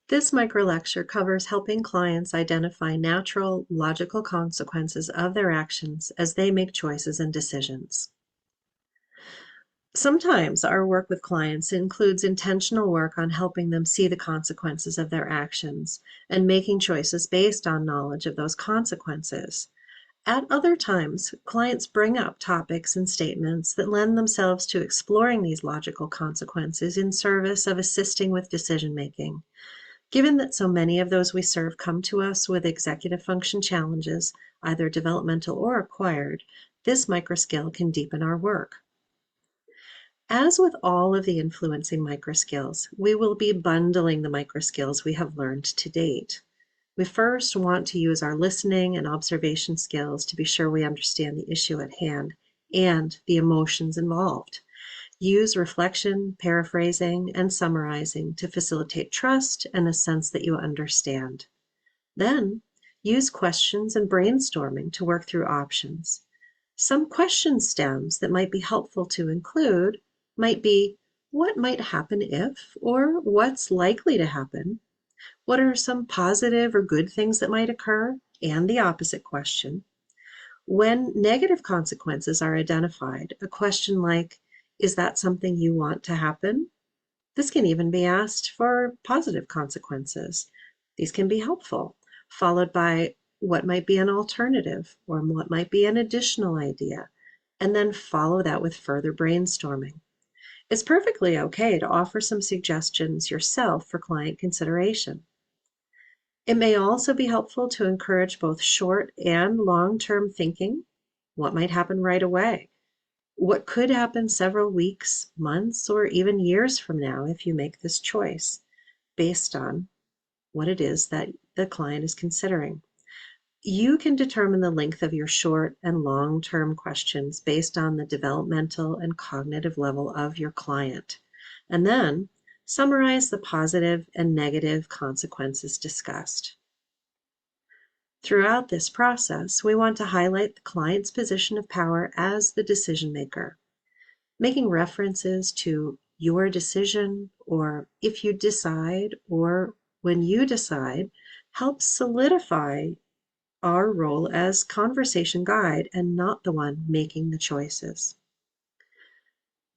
This microlecture covers helping clients identify natural, logical consequences of their actions as they make choices and decisions. Sometimes our work with clients includes intentional work on helping them see the consequences of their actions and making choices based on knowledge of those consequences. At other times, clients bring up topics and statements that lend themselves to exploring these logical consequences in service of assisting with decision-making. Given that so many of those we serve come to us with executive function challenges, either developmental or acquired, this microskill can deepen our work. As with all of the influencing microskills, we will be bundling the microskills we have learned to date. We first want to use our listening and observation skills to be sure we understand the issue at hand and the emotions involved. Use reflection, paraphrasing, and summarizing to facilitate trust and a sense that you understand. Then, use questions and brainstorming to work through options. Some question stems that might be helpful to include might be, what might happen if, or what's likely to happen? What are some positive or good things that might occur? And the opposite question. When negative consequences are identified, a question like, is that something you want to happen? This can even be asked for positive consequences. These can be helpful, followed by what might be an alternative or what might be an additional idea, and then follow that with further brainstorming. It's perfectly okay to offer some suggestions yourself for client consideration. It may also be helpful to encourage both short and long-term thinking. What might happen right away? What could happen several weeks, months, or even years from now if you make this choice based on what it is that the client is considering? You can determine the length of your short and long-term questions based on the developmental and cognitive level of your client, and then summarize the positive and negative consequences discussed. Throughout this process, we want to highlight the client's position of power as the decision maker. Making references to your decision, or if you decide, or when you decide, helps solidify our role as conversation guide and not the one making the choices.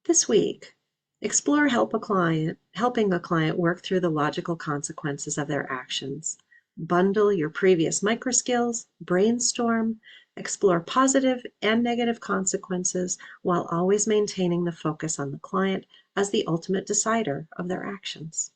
This week, explore helping a client work through the logical consequences of their actions. Bundle your previous microskills, brainstorm, explore positive and negative consequences while always maintaining the focus on the client as the ultimate decider of their actions.